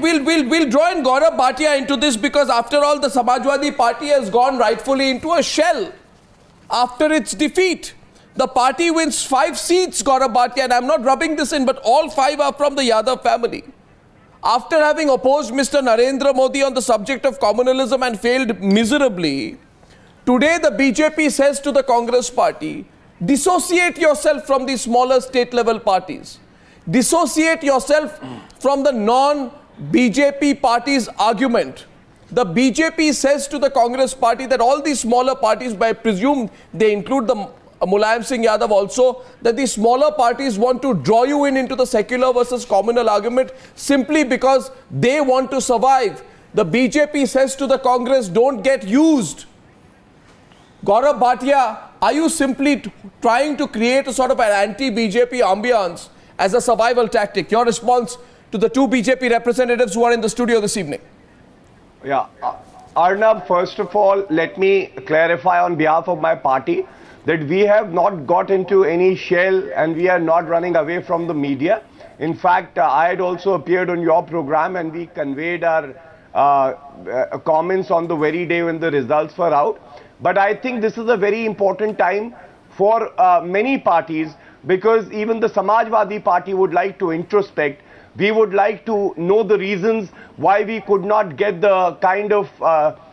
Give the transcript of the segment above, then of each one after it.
We'll draw in Gaurav Bhatia into this because after all the Samajwadi Party has gone rightfully into a shell after its defeat. The party wins 5 seats, Gaurav Bhatia, and I'm not rubbing this in, but all 5 are from the Yadav family. After having opposed Mr. Narendra Modi on the subject of communalism and failed miserably, today the BJP says to the Congress party, dissociate yourself from the smaller state level parties. Dissociate yourself from the non-BJP party's argument. The BJP says to the Congress party that all these smaller parties, by presume they include the Mulayam Singh Yadav also, that these smaller parties want to draw you into the secular versus communal argument simply because they want to survive. The BJP says to the Congress, don't get used. Gaurav Bhatia, are you simply trying to create a sort of an anti-BJP ambience as a survival tactic? Your response to the 2 BJP representatives who are in the studio this evening. Yeah, Arnab, first of all, let me clarify on behalf of my party that we have not got into any shell and we are not running away from the media. In fact, I had also appeared on your program and we conveyed our comments on the very day when the results were out. But I think this is a very important time for many parties, because even the Samajwadi Party would like to introspect. We would like to know the reasons why we could not get the kind of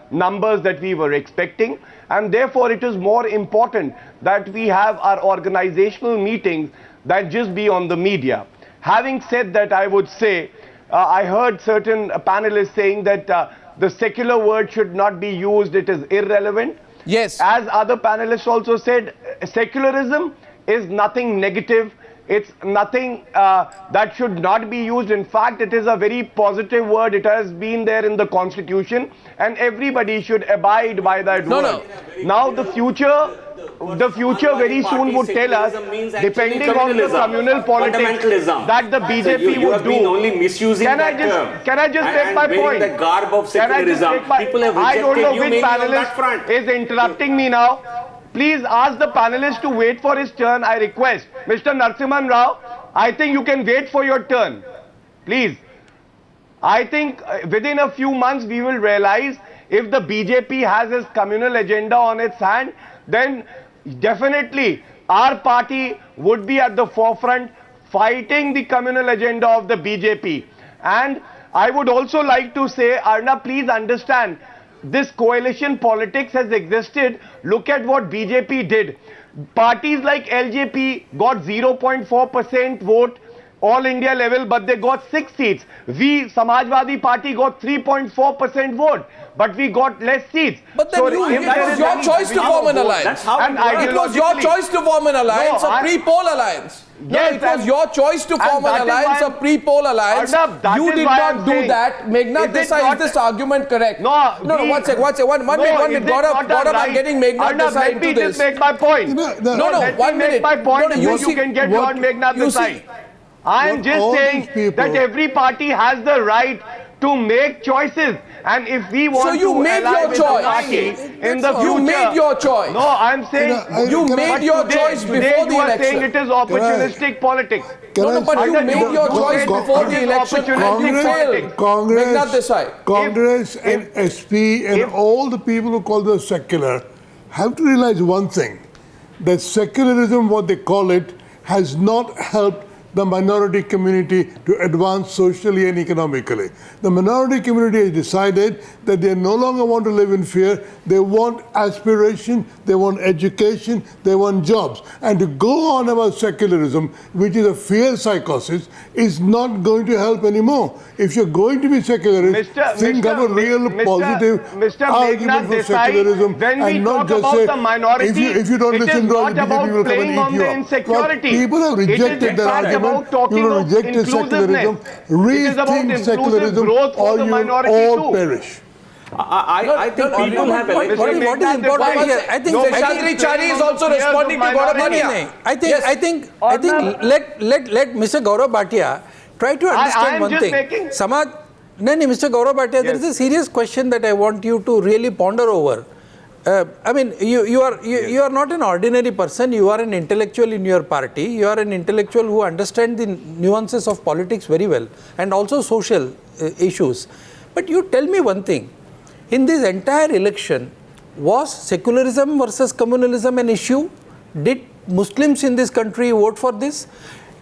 numbers that we were expecting, and therefore it is more important that we have our organizational meetings than just be on the media. Having said that, I would say I heard certain panelists saying that the secular word should not be used, it is irrelevant. Yes. As other panelists also said, secularism is nothing negative. It's nothing that should not be used. In fact, it is a very positive word. It has been there in the constitution and everybody should abide by that word. Now the future very soon would tell us, depending on the communal politics that the BJP would do. Only misusing can I just make my point? The garb of secularism. People have rejected I don't know you which panelist is interrupting me now. Please ask the panelist to wait for his turn, I request. Mr. Narasimhan Rao, I think you can wait for your turn. Please. I think within a few months we will realize if the BJP has its communal agenda on its hand, then definitely our party would be at the forefront fighting the communal agenda of the BJP. And I would also like to say, Arna, please understand, this coalition politics has existed. Look at what BJP did. Parties like LJP got 0.4% vote all India level, but they got 6 seats. We, Samajwadi Party, got 3.4% vote, but we got less seats. But then it was your choice to form an alliance. It was your choice to form an alliance, a pre-poll alliance. Yes, it was your choice to form an alliance, a pre-poll alliance. You did not do that. Meghnad Desai, is this argument correct? No, one minute. Gaurav, I'm getting Meghnad Desai into this. Let me just make my point. No, 1 minute. My point, you can get Lord Meghnad Desai. I am just saying that every party has the right to make choices, and if we want to ally with the party in the future, you made your choice. No, I am saying you made your choice before the election. You are saying it is opportunistic politics. But you made your choice before the election. Congress and SP and all the people who call themselves secular have to realize one thing, that secularism, what they call it, has not helped the minority community to advance socially and economically. The minority community has decided that they no longer want to live in fear. They want aspiration, they want education, they want jobs. And to go on about secularism, which is a fear psychosis, is not going to help anymore. If you're going to be secularist, think of a real positive argument for secularism and not just say, if you don't listen to all the BJP, people will come and eat you up. Well, people have rejected that argument. You will reject secularism, rethink secularism, or you will all perish. I think people have what is important here? I think Seshadri Chari is also responding to Gaurav Bhatia. I think let Mr. Gaurav Bhatia try to understand one thing. Mr. Gaurav Bhatia, there is a serious question that I want you to really ponder over. I mean, you are not an ordinary person. You are an intellectual in your party. You are an intellectual who understands the nuances of politics very well and also social issues. But you tell me one thing. In this entire election, was secularism versus communalism an issue? Did Muslims in this country vote for this?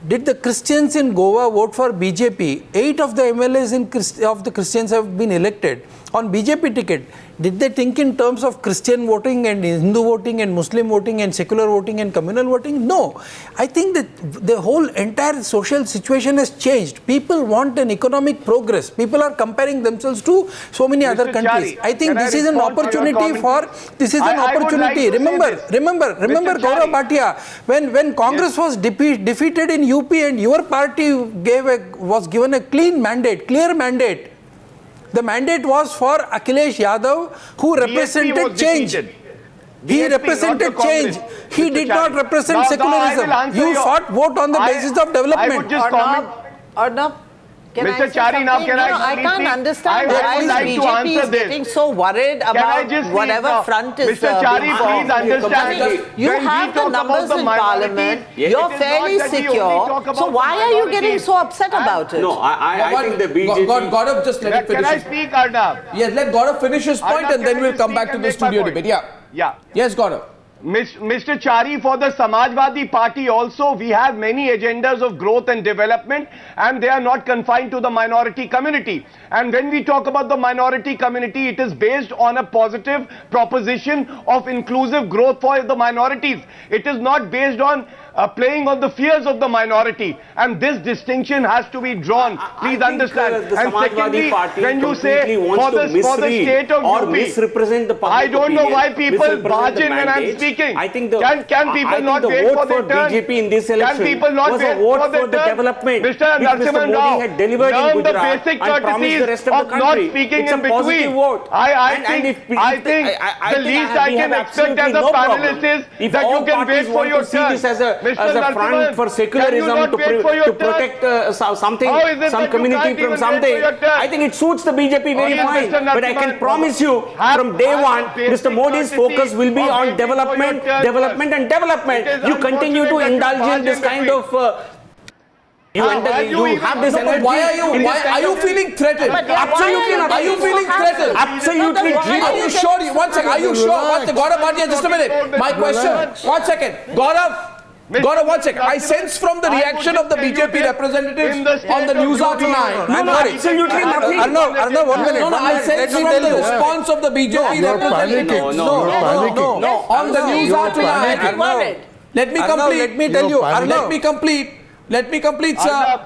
Did the Christians in Goa vote for BJP? 8 of the MLAs of the Christians have been elected on BJP ticket. Did they think in terms of Christian voting and Hindu voting and Muslim voting and secular voting and communal voting? No. I think that the whole entire social situation has changed. People want an economic progress. People are comparing themselves to so many other countries. Chari, I think this is an opportunity for, this is an opportunity. Remember Gaurav Bhatia, when Congress was defeated in UP and your party was given a clean mandate, clear mandate. The mandate was for Akhilesh Yadav, who represented change. He represented change. He did not represent secularism. You sought vote on the basis of development. Arnab, can Mr. I say Chari, now something? can I can't understand why BJP is getting so worried about whatever front is Mr. Chari, being please formed. understand. I mean, you have the numbers in parliament. You're fairly secure. So why are you getting so upset about it? No, I think the BJP... Gaurav, just let him finish. Can I speak, Arnab? Yes, let Gaurav finish his point and then we'll come back to the studio debate. Yeah. Yes, Gaurav. Mr. Chari, for the Samajwadi Party also, we have many agendas of growth and development, and they are not confined to the minority community. And when we talk about the minority community, it is based on a positive proposition of inclusive growth for the minorities. It is not based on playing on the fears of the minority, and this distinction has to be drawn. Please understand. The and secondly, when you say for the state of or UP, misrepresent the public I don't know opinion, why people barge in when I'm mandates. speaking. I think can people not wait for their turn? BJP in this election can people not was wait a vote for their for the turn? development. Mr. Which Narasimhan Mr. Rao, Modi had delivered in learn the Gujarat basic and promised the courtesies rest of of the not country. speaking It's in a positive between. vote. I think the least I can expect as a panelist is that you can wait for your turn. This as a front for secularism to protect something, some community from something. I think it suits the BJP very fine. But I can promise you from day one, Mr. Modi's focus will be on development and development. You continue to indulge in this kind of you have this energy. Why are you feeling threatened? Absolutely not. Are you feeling threatened? Absolutely. Are you sure? One second. Are you sure? One second. Gaurav Bhatia, just a minute. My question. 1 second. Gaurav, 1 second. I sense from the reaction of the BJP representatives on the news hour tonight. Absolutely nothing. Arnab, 1 minute. No, I sense from the response of the BJP representatives. No. On the news hour tonight. Let me complete. Let me tell you. Let me complete, sir.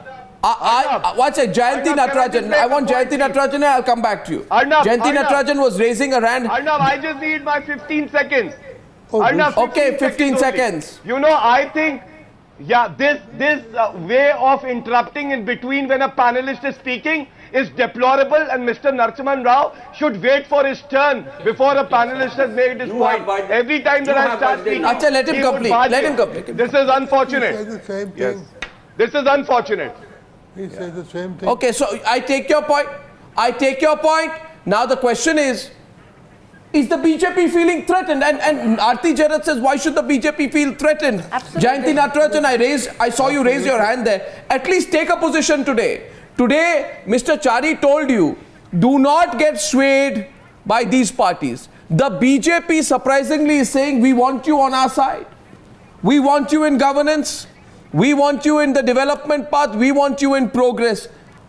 What's it? Jayanti Natarajan. I want Jayanti Natarajan and I'll come back to you. Jayanti Natarajan was raising a hand. Arnab, I just need my 15 seconds. Okay, 15 seconds. You know, I think, this way of interrupting in between when a panelist is speaking is deplorable, and Mr. Narasimhan Rao should wait for his turn before a panelist has made his point. Every time that I start speaking, Acha, let him complete. Let him complete. This is unfortunate. He says the same thing. This is unfortunate. He says the same thing. Okay, so I take your point. Now the question is the BJP feeling threatened? And Aarti Jarat says, why should the BJP feel threatened? Absolutely. Jayanti Natarajan, I saw you raise your hand there. At least take a position today. Today, Mr. Chari told you, do not get swayed by these parties. The BJP surprisingly is saying, we want you on our side. We want you in governance. We want you in the development path. We want you in progress.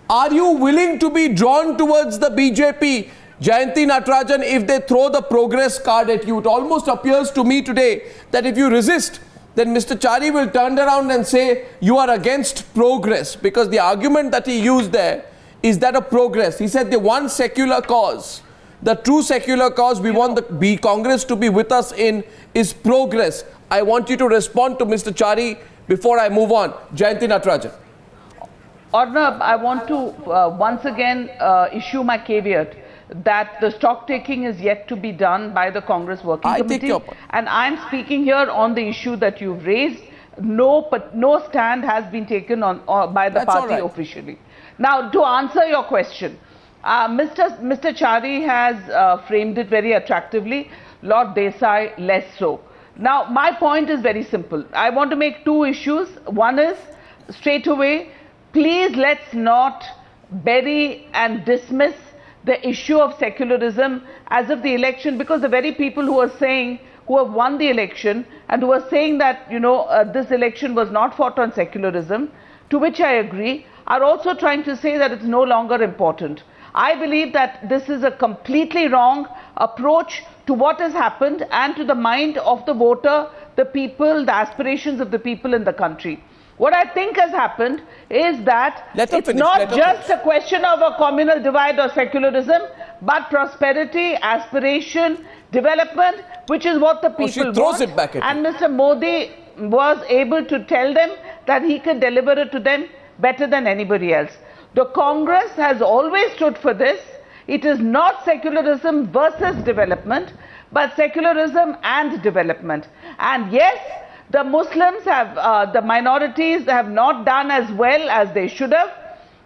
Are you willing to be drawn towards the BJP, Jayanti Natarajan, if they throw the progress card at you? It almost appears to me today that if you resist, then Mr. Chari will turn around and say you are against progress, because the argument that he used there is that of progress. He said the one secular cause, the true secular cause we want the Congress to be with us in is progress. I want you to respond to Mr. Chari before I move on. Jayanti Natarajan. Arnab, I want to once again issue my caveat that the stock taking is yet to be done by the Congress Working Committee. Take your point. And I'm speaking here on the issue that you've raised. No stand has been taken on by the party officially. Now, to answer your question, Mr. Chari has framed it very attractively. Lord Desai less so. Now, my point is very simple. I want to make two issues. One is, straight away, please let's not bury and dismiss the issue of secularism as if the election, because the very people who are saying, who have won the election and who are saying that, this election was not fought on secularism, to which I agree, are also trying to say that it's no longer important. I believe that this is a completely wrong approach to what has happened and to the mind of the voter, the people, the aspirations of the people in the country. What I think has happened is that it's not just a question of a communal divide or secularism, but prosperity, aspiration, development, which is what the people want. And Mr. Modi was able to tell them that he could deliver it to them better than anybody else. The Congress has always stood for this. It is not secularism versus development, but secularism and development. And yes, the Muslims have, the minorities have not done as well as they should have.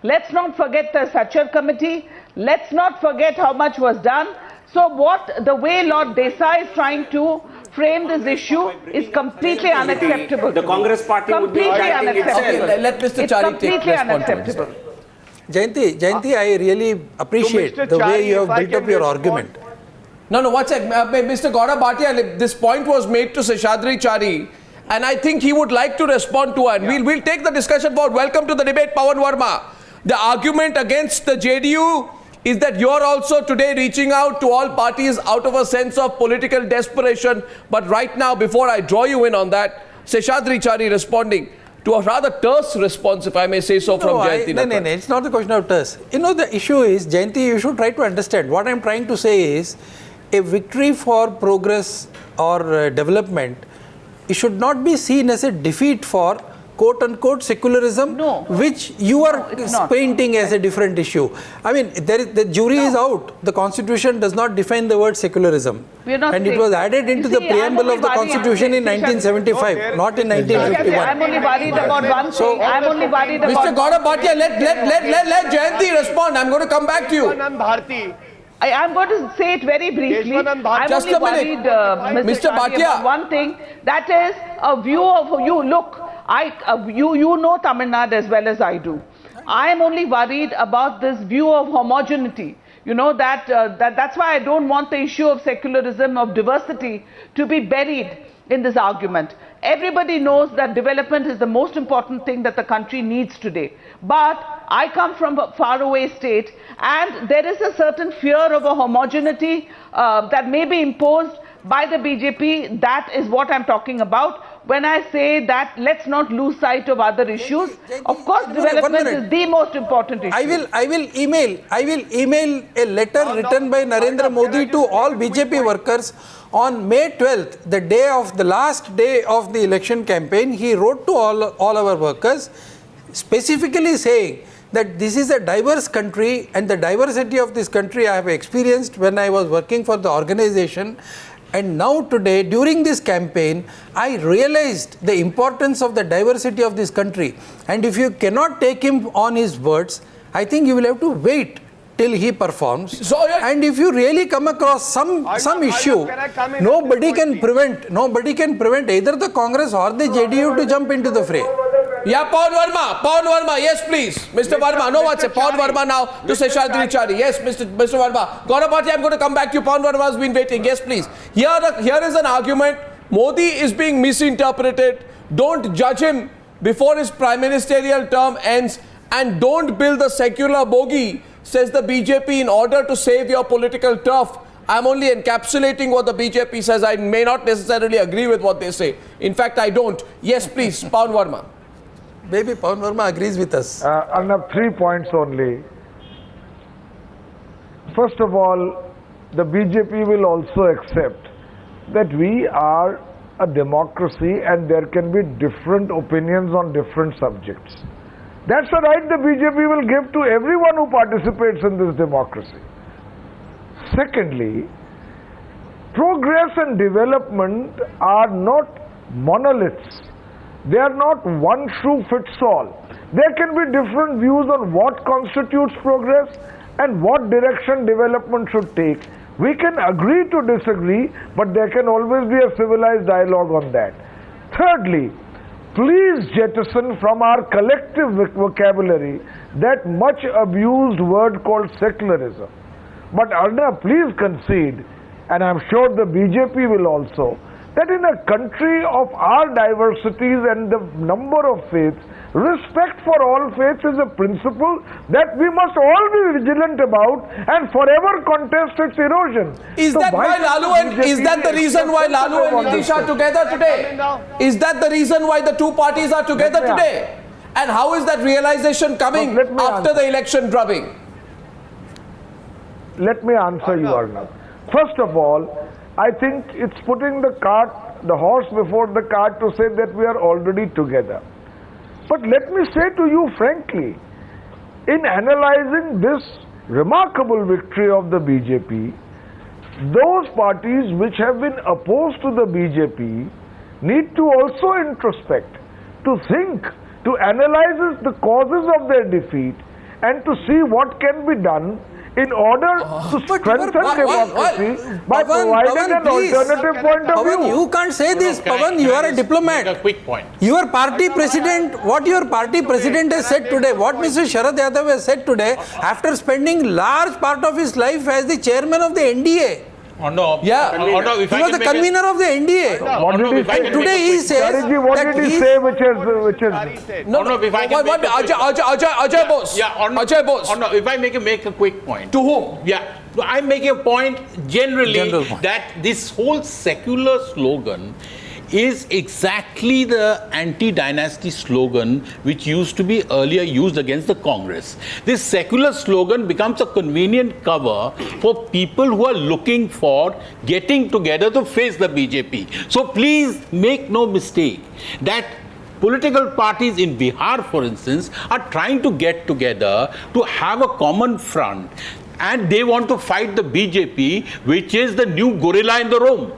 Let's not forget the Sachar committee. Let's not forget how much was done. So the way Lord Desai is trying to frame this issue is completely unacceptable. The Congress party would be unacceptable. Okay, let Mr. Chari take unacceptable. Jayanti, I really appreciate the way you have built up your argument. No, one sec. Mr. Gaurav Bhatia, this point was made to Seshadri Chari, and I think he would like to respond to it. We'll take the discussion forward. Welcome to the debate, Pawan Verma. The argument against the JDU is that you're also today reaching out to all parties out of a sense of political desperation. But right now, before I draw you in on that, Seshadri Chari responding to a rather terse response, if I may say so, from Jayanti. No, it's not the question of terse. The issue is, Jayanti, you should try to understand. What I'm trying to say is, a victory for progress or development, it should not be seen as a defeat for quote-unquote secularism, which you are painting as a different issue. I mean, the jury is out. The Constitution does not define the word secularism. And it was added into the preamble of the Constitution in 1975, not in 1951. I'm only worried about one thing. I'm only worried about... Mr. Gaurav Bhatia, let Jayanti respond. I'm going to come back to you. I'm going to say it very briefly. I'm just only a minute. Worried, Mr. Bhatia. About one thing, that is a view of you. Look, you know Tamil Nadu as well as I do. I am only worried about this view of homogeneity. That's why I don't want the issue of secularism, of diversity, to be buried in this argument. Everybody knows that development is the most important thing that the country needs today. But I come from a faraway state, and there is a certain fear of a homogeneity that may be imposed by the BJP. That is what I'm talking about when I say that let's not lose sight of other issues. Of course, development is the most important issue. I will email a letter written by Narendra Modi to all BJP workers on May 12th, the last day of the election campaign. He wrote to all our workers, specifically saying that this is a diverse country, and the diversity of this country I have experienced when I was working for the organization. And now today, during this campaign, I realized the importance of the diversity of this country. And if you cannot take him on his words, I think you will have to wait till he performs. And if you really come across some issue, nobody can prevent either the Congress or the JDU to jump into the fray. Yeah, Pawan Verma, yes please. Mr. Verma, no what's it? Pawan Verma now to Seshadri Chari. Yes, Mr. Verma. Gaurav Bhatia, I'm going to come back to you. Pawan Verma has been waiting. Yes, please. Here is an argument. Modi is being misinterpreted. Don't judge him before his prime ministerial term ends, and don't build the secular bogey, says the BJP, in order to save your political turf. I'm only encapsulating what the BJP says. I may not necessarily agree with what they say. In fact, I don't. Yes, please, Pawan Verma. Maybe Pawan Verma agrees with us. I have 3 points only. First of all, the BJP will also accept that we are a democracy and there can be different opinions on different subjects. That's the right the BJP will give to everyone who participates in this democracy. Secondly, progress and development are not monoliths. They are not one shoe fits all. There can be different views on what constitutes progress and what direction development should take. We can agree to disagree, but there can always be a civilized dialogue on that. Thirdly, please jettison from our collective vocabulary that much abused word called secularism. But Arnab, please concede, and I'm sure the BJP will also, that in a country of our diversities and the number of faiths, respect for all faiths is a principle that we must all be vigilant about and forever contest its erosion. Is that why Lalu and is that the reason why Lalu and Nitish are together today? Is that the reason why the two parties are together today? And how is that realization coming after the election drubbing? Let me answer you, Arnab. First of all, I think it's putting the horse before the cart to say that we are already together. But let me say to you frankly, in analyzing this remarkable victory of the BJP, those parties which have been opposed to the BJP need to also introspect, to think, to analyze the causes of their defeat and to see what can be done in order to strengthen democracy by providing an alternative point of view. You can't say this, Pawan. You are a diplomat. A quick point. Your party president, what your party president has said today, what Mr. Sharad Yadav has said today, after spending large part of his life as the chairman of the NDA. He was the convener of the NDA. What did he say? Today he says what did he say which is Ajay Bose. Ajay Bose. If I make a quick point. To whom? Yeah. I make a point generally that this whole secular slogan is exactly the anti-dynasty slogan which used to be earlier used against the Congress. This secular slogan becomes a convenient cover for people who are looking for getting together to face the BJP. So please make no mistake that political parties in Bihar, for instance, are trying to get together to have a common front, and they want to fight the BJP, which is the new gorilla in the room,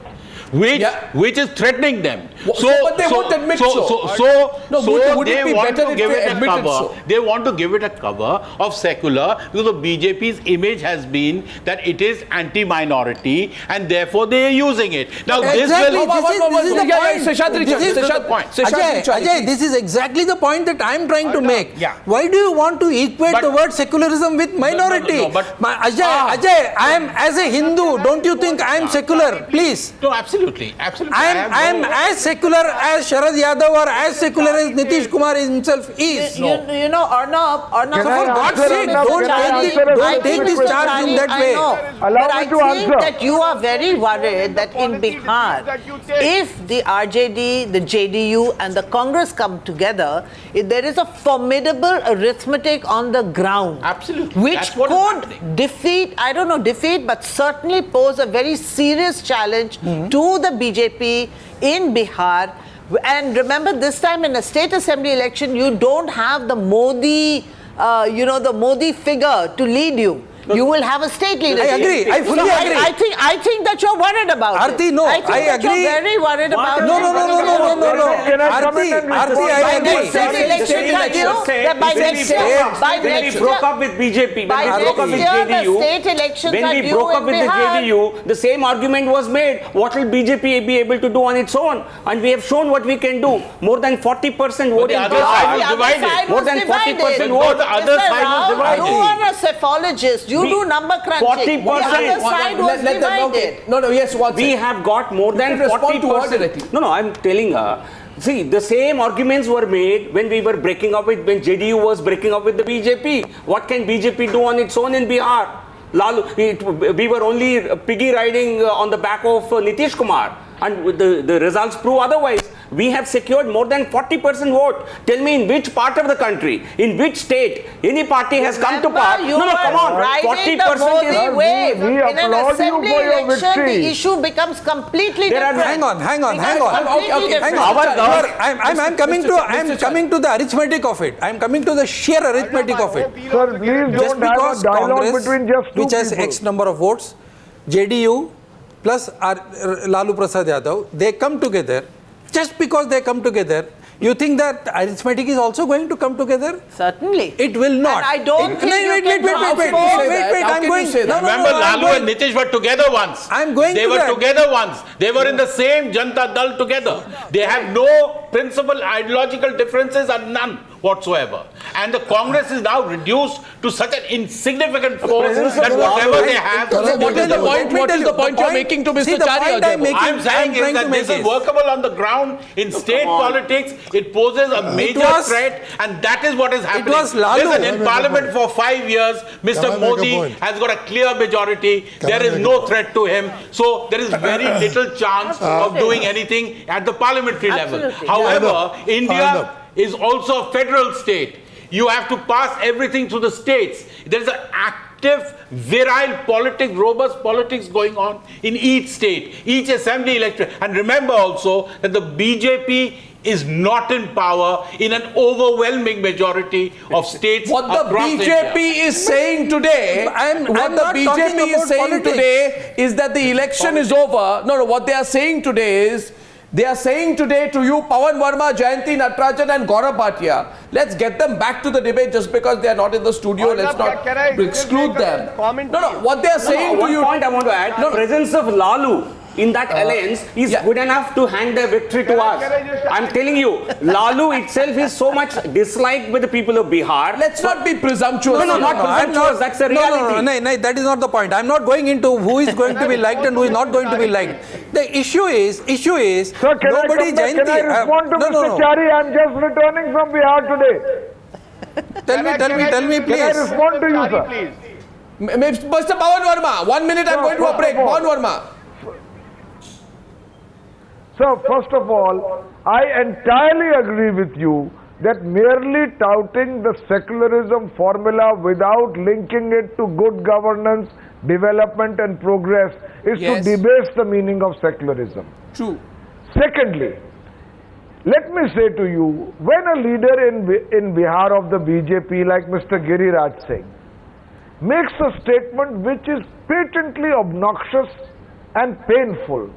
which is threatening them. But they won't admit would it be better if they admitted so? They want to give it a cover of secular because the BJP's image has been that it is anti-minority and therefore they are using it. Now this is exactly the point that I am trying to make. Why do you want to equate the word secularism with minority? Ajay, I am as a Hindu, don't you think I am secular? Please. No, absolutely. I am as secular as Sharad Yadav or as secular as Nitish Kumar himself is. You know, Arnab, so for God's sake, don't take this charge in that way. But I think that you are very worried that in Bihar, if the RJD, the JDU and the Congress come together, there is a formidable arithmetic on the ground. Absolutely. Which could defeat, I don't know, but certainly pose a very serious challenge to the BJP in Bihar. And remember, this time in a state assembly election, you don't have the Modi, the Modi figure to lead you. You will have a state leadership. I agree. I fully agree. I think that you're worried about Arti, it. no. I think that agree. You're very worried about it. No. Arti, I agree. When we broke up with BJP, when we broke up with JDU, the same argument was made. What will BJP be able to do on its own? And we have shown what we can do. More than 40% vote in Bihar. More than 40% vote. The other side was divided. You are a cephalogist. You do number crunching. 40%. The other side was divided. We have got more than 40%. No, I'm telling her. See, the same arguments were made when we were breaking up when JDU was breaking up with the BJP. What can BJP do on its own in Bihar? We were only piggy riding on the back of Nitish Kumar, and the results prove otherwise. We have secured more than 40% vote. Tell me in which part of the country, in which state, any party has come to power. No, come on. 40% is wave. In an assembly election, the issue becomes completely different. Hang on. I'm coming to the arithmetic of it. I'm coming to the sheer arithmetic of it. Sir, please Just don't have a because dialogue Congress, between just two which has people. X number of votes, JDU plus Lalu Prasad Yadav, they come together. Just because they come together, You think that arithmetic is also going to come together? Certainly. It will not. And I don't think Wait, I'm going. Remember, Lalu and Nitish were together once. I'm going They to were that. together once. They were in the same Janata Dal together. They have no principal ideological differences and none whatsoever. And the Congress is now reduced to such an insignificant force that whatever they have... What is the point? What is the point you're making to Mr. Chari? I'm saying is that this is workable on the ground in state politics. It poses a major threat, and that is what is happening. Listen, in Parliament for 5 years, Mr. Modi has got a clear majority. There is no threat to him. So there is very little chance of doing anything at the parliamentary level. However, India is also a federal state. You have to pass everything through the states. There is an active, virile politics, robust politics going on in each state, each assembly election. And remember also that the BJP is not in power in an overwhelming majority of states. What the BJP is saying today, is that the election is over. No, what they are saying today is, they are saying today to you, Pawan Verma, Jayanti Natarajan and Gaurav Bhatia, let's get them back to the debate just because they are not in the studio. Let's not exclude them. No, what they are saying to you... One point I want to add, the presence of Lalu in that alliance is good enough to hand their victory to us. I'm telling you, Lalu itself is so much disliked by the people of Bihar. Let's not be presumptuous. No, not presumptuous. That's the reality. No, that is not the point. I'm not going into who is going to be liked and who is not going to be liked. The issue is, Sir, can nobody... Can I respond to Mr. Chari? I'm just returning from Bihar today. Tell me, please. Can I respond to you, sir? Mr. Pawan Verma, 1 minute, I'm going to a break. Pawan Verma. So, first of all, I entirely agree with you that merely touting the secularism formula without linking it to good governance, development and progress is to debase the meaning of secularism. True. Secondly, let me say to you, when a leader in Bihar of the BJP like Mr. Giriraj Singh makes a statement which is patently obnoxious and painful,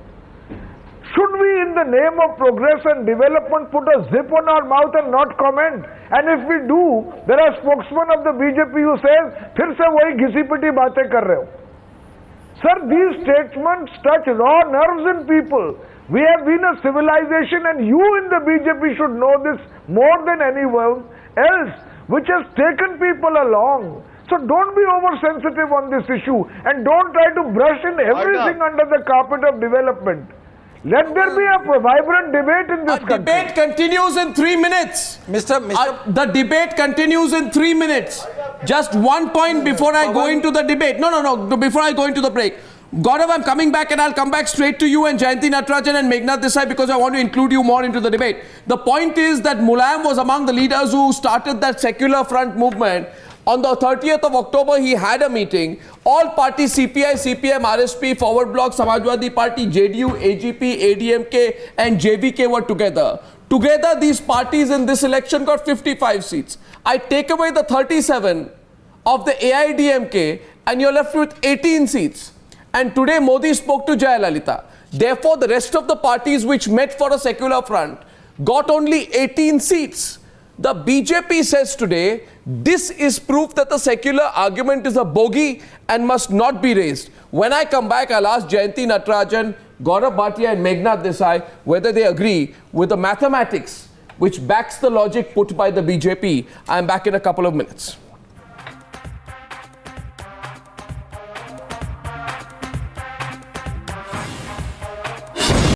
should we, in the name of progress and development, put a zip on our mouth and not comment? And if we do, there are spokesmen of the BJP who says, "Phir se wahi ghisi-piti baatein kar rahe ho." Sir, these statements touch raw nerves in people. We have been a civilization, and you in the BJP should know this more than anyone else, which has taken people along. So don't be oversensitive on this issue, and don't try to brush in everything under the carpet of development. Let there be a vibrant debate in this country. The debate continues in 3 minutes. The debate continues in 3 minutes. Just one point before I go into the debate. No, before I go into the break. Gaurav, I'm coming back and I'll come back straight to you and Jayanti Natarajan and Meghnad Desai because I want to include you more into the debate. The point is that Mulayam was among the leaders who started that secular front movement. On the 30th of October, he had a meeting. All parties, CPI, CPM, RSP, Forward Bloc, Samajwadi Party, JDU, AGP, ADMK and JVK were together. Together, these parties in this election got 55 seats. I take away the 37 of the AIDMK and you're left with 18 seats. And today, Modi spoke to Jayalalitha. Therefore, the rest of the parties which met for a secular front got only 18 seats. The BJP says today, this is proof that the secular argument is a bogey and must not be raised. When I come back, I'll ask Jayanti Natarajan, Gaurav Bhatia and Meghnad Desai whether they agree with the mathematics which backs the logic put by the BJP. I'm back in a couple of minutes.